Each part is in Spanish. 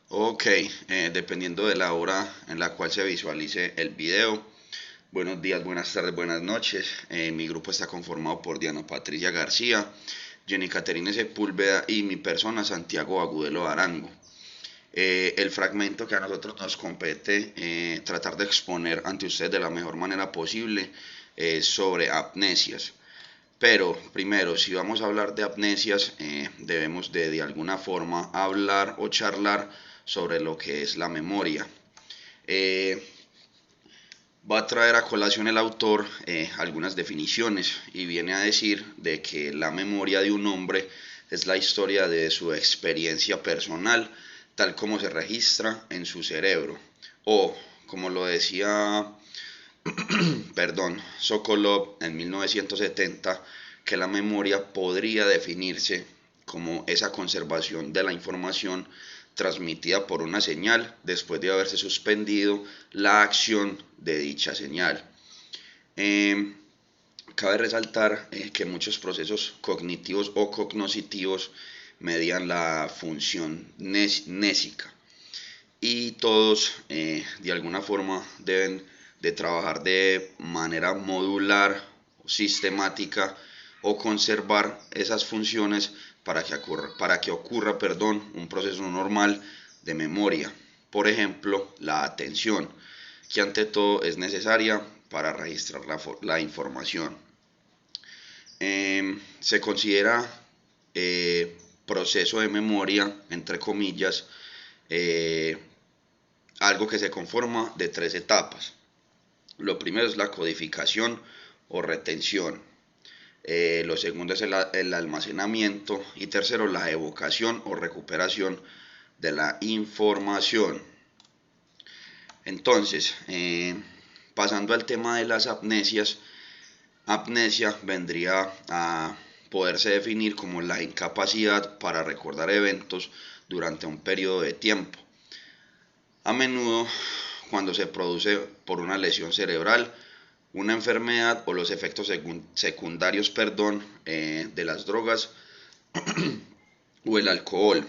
Ok, dependiendo de la hora en la cual se visualice el video. Buenos días, buenas tardes, buenas noches. Mi grupo está conformado por Diana Patricia García, Jenny Caterine Sepúlveda y mi persona Santiago Agudelo Arango. El fragmento que a nosotros nos compete tratar de exponer ante ustedes de la mejor manera posible es sobre amnesias. Pero primero, si vamos a hablar de amnesias, debemos de alguna forma hablar o charlar sobre lo que es la memoria. Eh, Va a traer a colación el autor algunas definiciones y viene a decir de que la memoria de un hombre es la historia de su experiencia personal tal como se registra en su cerebro o como lo decía Sokolov en 1970, que la memoria podría definirse como esa conservación de la información transmitida por una señal después de haberse suspendido la acción de dicha señal. Eh, Cabe resaltar que muchos procesos cognitivos o cognoscitivos median la función nésica y todos de alguna forma deben de trabajar de manera modular, sistemática o conservar esas funciones para que ocurra un proceso normal de memoria. Por ejemplo, la atención, que ante todo es necesaria para registrar la información. Se considera proceso de memoria, entre comillas, eh, algo que se conforma de tres etapas. Lo primero es la codificación o retención. Lo segundo es el almacenamiento. Y tercero, la evocación o recuperación de la información. Entonces, pasando al tema de las amnesias, amnesia vendría a poderse definir como la incapacidad para recordar eventos durante un periodo de tiempo. A menudo, cuando se produce por una lesión cerebral, una enfermedad o los efectos secundarios de las drogas o el alcohol.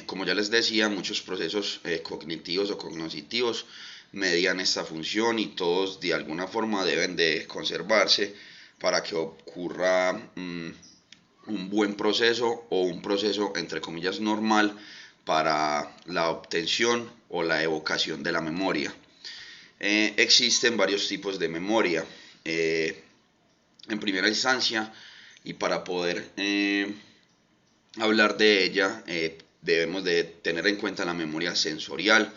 Como ya les decía, muchos procesos cognitivos o cognitivos median esta función y todos de alguna forma deben de conservarse para que ocurra un buen proceso o un proceso entre comillas normal para la obtención o la evocación de la memoria. Existen varios tipos de memoria. En primera instancia, y para poder hablar de ella, debemos de tener en cuenta la memoria sensorial,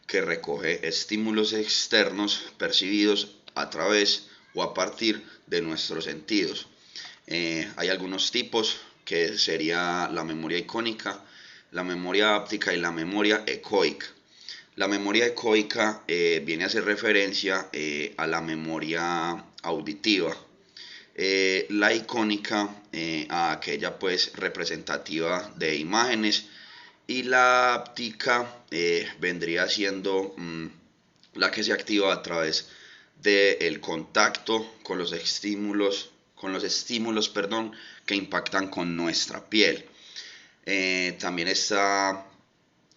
que recoge estímulos externos percibidos a través o a partir de nuestros sentidos. Hay algunos tipos que sería la memoria icónica, la memoria áptica y la memoria ecoica. La memoria ecoica viene a hacer referencia a la memoria auditiva, la icónica a aquella pues representativa de imágenes y la áptica vendría siendo la que se activa a través del contacto con los estímulos que impactan con nuestra piel. También está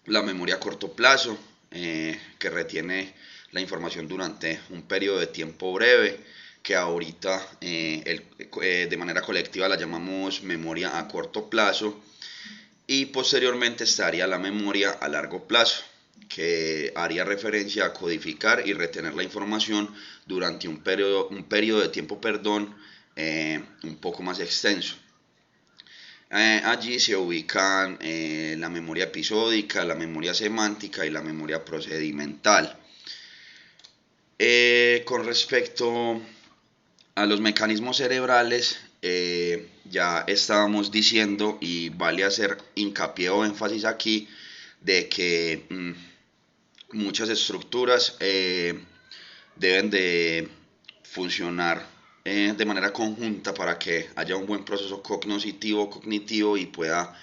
la memoria a corto plazo, que retiene la información durante un periodo de tiempo breve, que ahorita de manera colectiva la llamamos memoria a corto plazo, y posteriormente estaría la memoria a largo plazo, que haría referencia a codificar y retener la información durante un periodo de tiempo, un poco más extenso. Allí se ubican la memoria episódica, la memoria semántica y la memoria procedimental. Con respecto a los mecanismos cerebrales, ya estábamos diciendo y vale hacer hincapié o énfasis aquí de que muchas estructuras deben de funcionar de manera conjunta para que haya un buen proceso cognitivo y pueda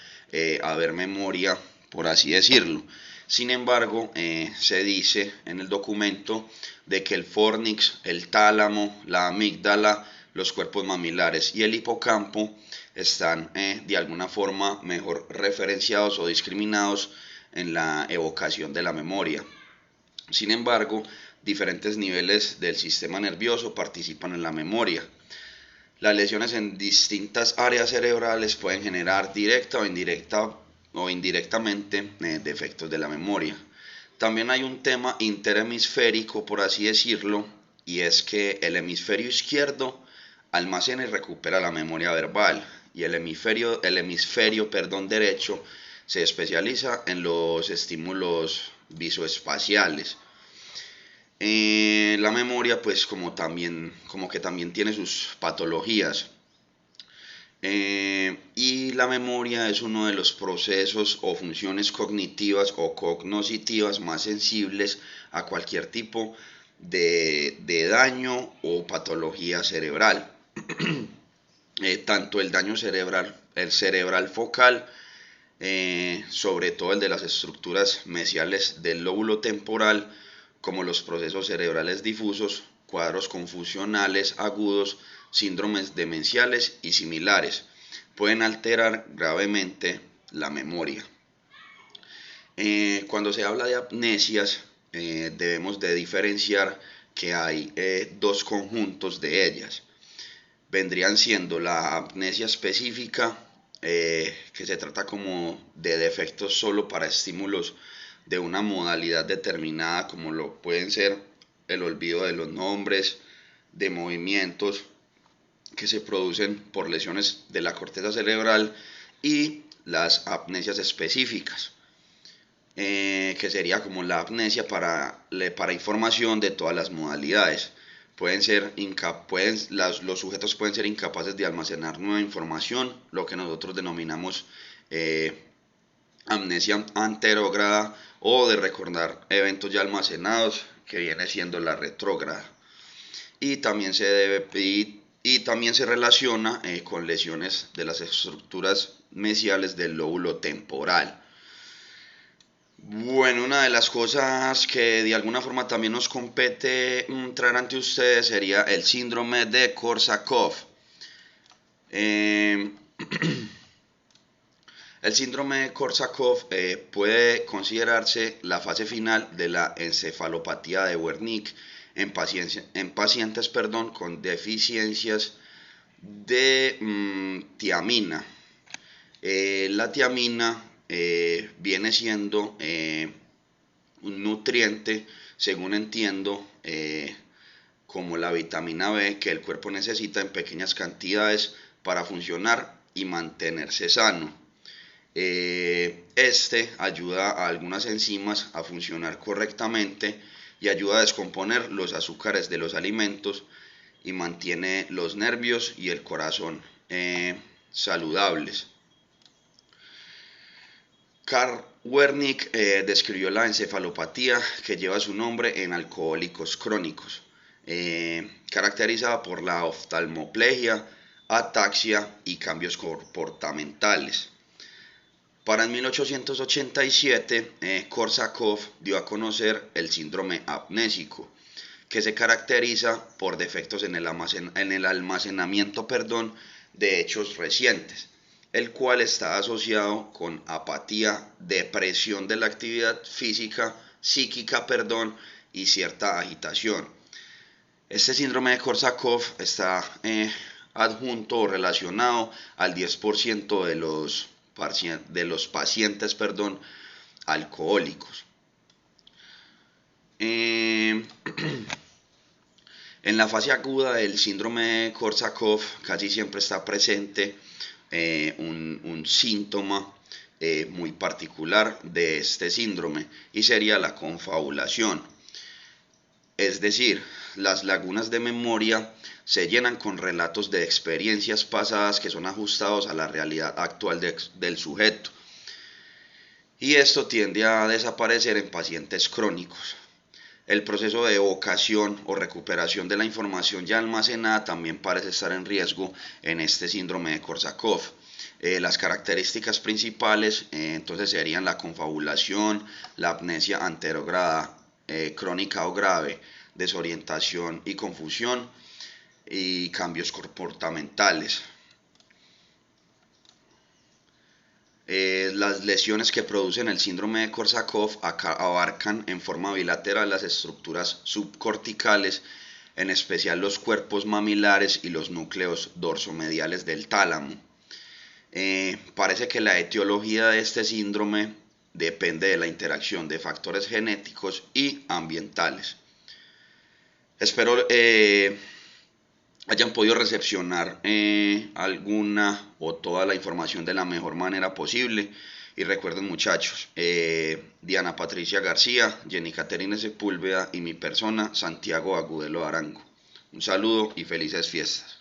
haber memoria, por así decirlo. Sin embargo, se dice en el documento de que el fornix, el tálamo, la amígdala, los cuerpos mamilares y el hipocampo están de alguna forma mejor referenciados o discriminados en la evocación de la memoria. Sin embargo, diferentes niveles del sistema nervioso participan en la memoria. Las lesiones en distintas áreas cerebrales pueden generar directa o indirectamente defectos de la memoria. También hay un tema interhemisférico, por así decirlo, y es que el hemisferio izquierdo almacena y recupera la memoria verbal y el hemisferio derecho se especializa en los estímulos visoespaciales. La memoria pues como que también tiene sus patologías. Y la memoria es uno de los procesos o funciones cognitivas o cognoscitivas más sensibles a cualquier tipo de daño o patología cerebral. Tanto el daño el cerebral focal, sobre todo el de las estructuras mesiales del lóbulo temporal, como los procesos cerebrales difusos, cuadros confusionales agudos, síndromes demenciales y similares, pueden alterar gravemente la memoria. Cuando se habla de amnesias, debemos de diferenciar que hay dos conjuntos de ellas. Vendrían siendo la amnesia específica, que se trata como de defectos solo para estímulos de una modalidad determinada, como lo pueden ser el olvido de los nombres, de movimientos que se producen por lesiones de la corteza cerebral, y las amnesias específicas, que sería como la amnesia para información de todas las modalidades. Los sujetos pueden ser incapaces de almacenar nueva información, lo que nosotros denominamos amnesia anterógrada, o de recordar eventos ya almacenados, que viene siendo la retrógrada. Y también se relaciona con lesiones de las estructuras mesiales del lóbulo temporal. Bueno, una de las cosas que de alguna forma también nos compete traer ante ustedes sería el síndrome de Korsakoff. El síndrome de Korsakoff puede considerarse la fase final de la encefalopatía de Wernicke en pacientes con deficiencias de tiamina. La tiamina viene siendo un nutriente, según entiendo, como la vitamina B, que el cuerpo necesita en pequeñas cantidades para funcionar y mantenerse sano. Este ayuda a algunas enzimas a funcionar correctamente y ayuda a descomponer los azúcares de los alimentos y mantiene los nervios y el corazón saludables. Karl Wernicke describió la encefalopatía que lleva su nombre en alcohólicos crónicos, caracterizada por la oftalmoplegia, ataxia y cambios comportamentales. Para el 1887, Korsakoff dio a conocer el síndrome amnésico, que se caracteriza por defectos en el almacenamiento de hechos recientes, el cual está asociado con apatía, depresión de la actividad psíquica, y cierta agitación. Este síndrome de Korsakoff está adjunto o relacionado al 10% de los pacientes alcohólicos. En la fase aguda del síndrome de Korsakoff casi siempre está presente un síntoma muy particular de este síndrome, y sería la confabulación. Es decir, las lagunas de memoria se llenan con relatos de experiencias pasadas que son ajustados a la realidad actual del sujeto. Y esto tiende a desaparecer en pacientes crónicos. El proceso de evocación o recuperación de la información ya almacenada también parece estar en riesgo en este síndrome de Korsakoff. Las características principales entonces serían la confabulación, la amnesia anterógrada crónica o grave, desorientación y confusión, y cambios comportamentales. Las lesiones que producen el síndrome de Korsakoff abarcan en forma bilateral las estructuras subcorticales, en especial los cuerpos mamilares y los núcleos dorsomediales del tálamo. Parece que la etiología de este síndrome depende de la interacción de factores genéticos y ambientales. Espero hayan podido recepcionar alguna o toda la información de la mejor manera posible. Y recuerden, muchachos, Diana Patricia García, Jenny Caterina Sepúlveda y mi persona, Santiago Agudelo Arango. Un saludo y felices fiestas.